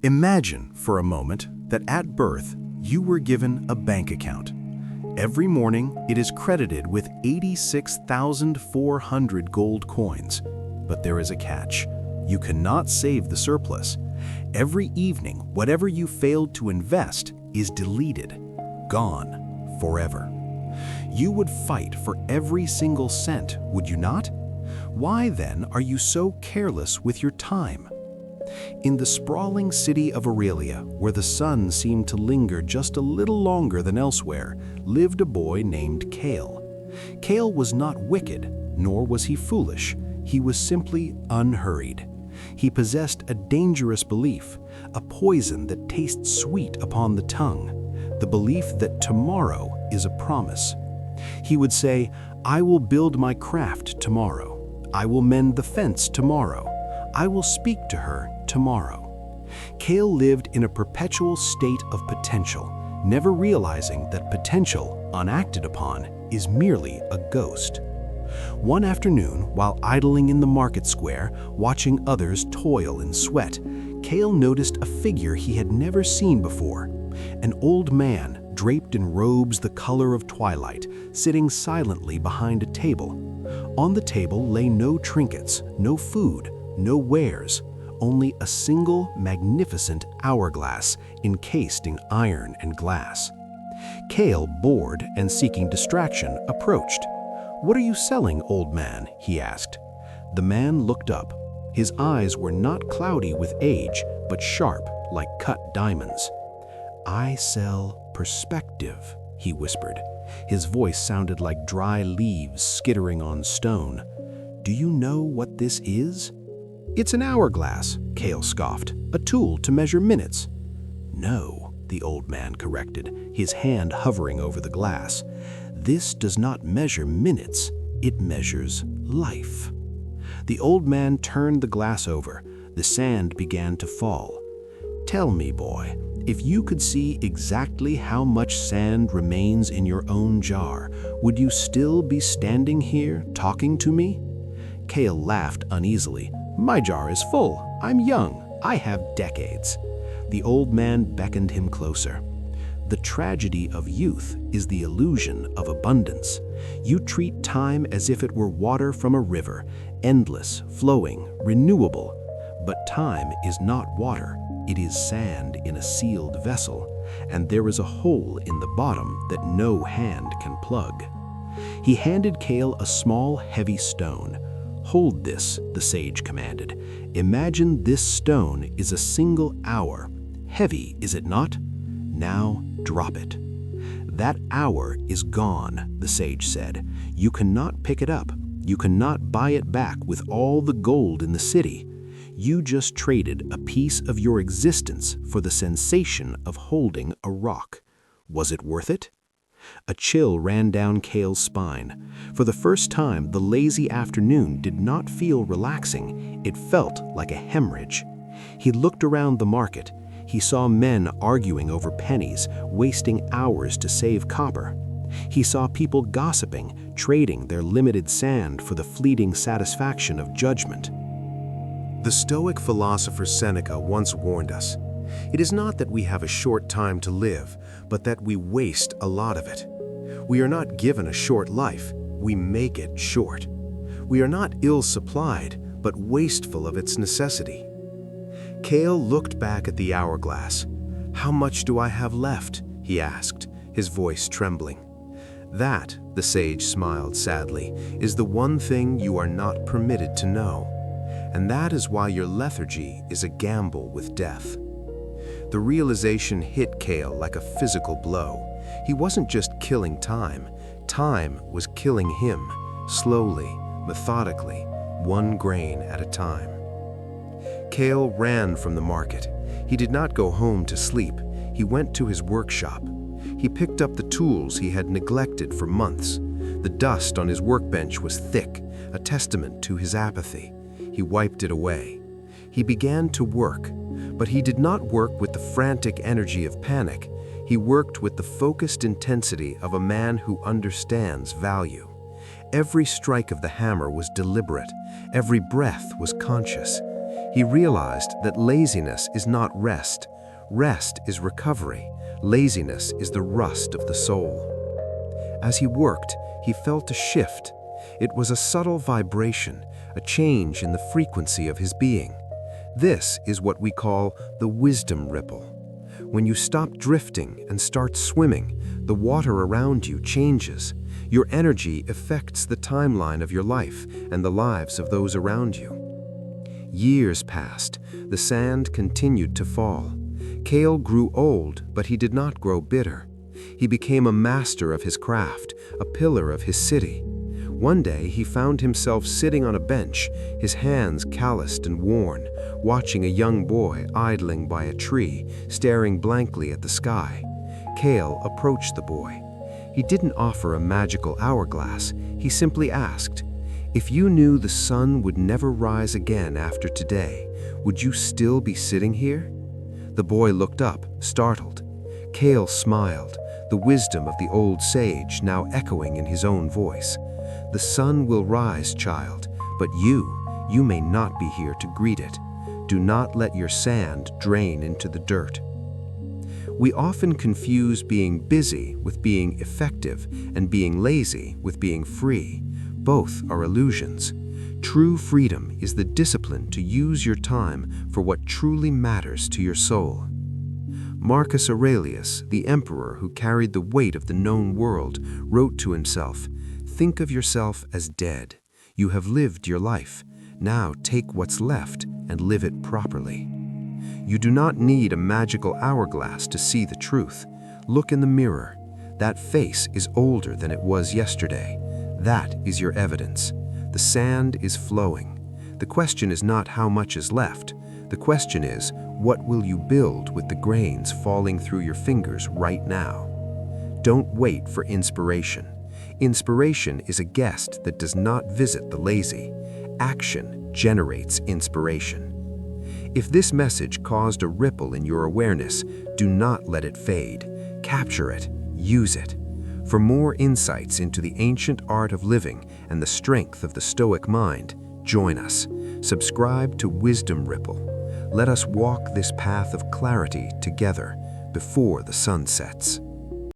Imagine for a moment that at birth you were given a bank account. Every morning it is credited with 86,400 gold coins. But there is a catch. You cannot save the surplus. Every evening, whatever you failed to invest is deleted, gone, forever. You would fight for every single cent, would you not? Why then are you so careless with your time? In the sprawling city of Aurelia, where the sun seemed to linger just a little longer than elsewhere, lived a boy named Kael. Kael was not wicked, nor was he foolish. He was simply unhurried. He possessed a dangerous belief, a poison that tastes sweet upon the tongue, the belief that tomorrow is a promise. He would say, "I will build my craft tomorrow. I will mend the fence tomorrow. I will speak to her tomorrow." Kael lived in a perpetual state of potential, never realizing that potential, unacted upon, is merely a ghost. One afternoon, while idling in the market square, watching others toil and sweat, Kael noticed a figure he had never seen before. An old man, draped in robes the color of twilight, sitting silently behind a table. On the table lay no trinkets, no food, no wares, only a single magnificent hourglass encased in iron and glass. Kael, bored and seeking distraction, approached. "What are you selling, old man?" he asked. The man looked up. His eyes were not cloudy with age, but sharp like cut diamonds. "I sell perspective," he whispered. His voice sounded like dry leaves skittering on stone. "Do you know what this is?" "It's an hourglass," Kael scoffed, "a tool to measure minutes." "No," the old man corrected, his hand hovering over the glass. "This does not measure minutes, it measures life." The old man turned the glass over. The sand began to fall. "Tell me, boy, if you could see exactly how much sand remains in your own jar, would you still be standing here talking to me?" Kael laughed uneasily. "My jar is full. I'm young. I have decades." The old man beckoned him closer. "The tragedy of youth is the illusion of abundance. You treat time as if it were water from a river, endless, flowing, renewable. But time is not water. It is sand in a sealed vessel, and there is a hole in the bottom that no hand can plug." He handed Kael a small, heavy stone. "Hold this," the sage commanded. "Imagine this stone is a single hour. Heavy, is it not? Now drop it." "That hour is gone," the sage said. "You cannot pick it up. You cannot buy it back with all the gold in the city. You just traded a piece of your existence for the sensation of holding a rock. Was it worth it?" A chill ran down Kael's spine. For the first time, the lazy afternoon did not feel relaxing. It felt like a hemorrhage. He looked around the market. He saw men arguing over pennies, wasting hours to save copper. He saw people gossiping, trading their limited sand for the fleeting satisfaction of judgment. The Stoic philosopher Seneca once warned us, "It is not that we have a short time to live, but that we waste a lot of it. We are not given a short life, we make it short. We are not ill-supplied, but wasteful of its necessity." Kael looked back at the hourglass. "How much do I have left?" he asked, his voice trembling. "That," the sage smiled sadly, "is the one thing you are not permitted to know. And that is why your lethargy is a gamble with death." The realization hit Kael like a physical blow. He wasn't just killing time. Time was killing him, slowly, methodically, one grain at a time. Kael ran from the market. He did not go home to sleep. He went to his workshop. He picked up the tools he had neglected for months. The dust on his workbench was thick, a testament to his apathy. He wiped it away. He began to work, but he did not work with the frantic energy of panic. He worked with the focused intensity of a man who understands value. Every strike of the hammer was deliberate. Every breath was conscious. He realized that laziness is not rest. Rest is recovery. Laziness is the rust of the soul. As he worked, he felt a shift. It was a subtle vibration, a change in the frequency of his being. This is what we call the wisdom ripple. When you stop drifting and start swimming, the water around you changes. Your energy affects the timeline of your life and the lives of those around you. Years passed. The sand continued to fall. Kael grew old, but he did not grow bitter. He became a master of his craft, a pillar of his city. One day he found himself sitting on a bench, his hands calloused and worn, watching a young boy idling by a tree, staring blankly at the sky. Kael approached the boy. He didn't offer a magical hourglass. He simply asked, "If you knew the sun would never rise again after today, would you still be sitting here?" The boy looked up, startled. Kael smiled, the wisdom of the old sage now echoing in his own voice. "The sun will rise, child, but you may not be here to greet it. Do not let your sand drain into the dirt." We often confuse being busy with being effective and being lazy with being free. Both are illusions. True freedom is the discipline to use your time for what truly matters to your soul. Marcus Aurelius, the emperor who carried the weight of the known world, wrote to himself, "Think of yourself as dead. You have lived your life. Now take what's left and live it properly." You do not need a magical hourglass to see the truth. Look in the mirror. That face is older than it was yesterday. That is your evidence. The sand is flowing. The question is not how much is left. The question is, what will you build with the grains falling through your fingers right now? Don't wait for inspiration. Inspiration is a guest that does not visit the lazy. Action generates inspiration. If this message caused a ripple in your awareness, do not let it fade. Capture it. Use it. For more insights into the ancient art of living and the strength of the Stoic mind, join us. Subscribe to Wisdom Ripple. Let us walk this path of clarity together before the sun sets.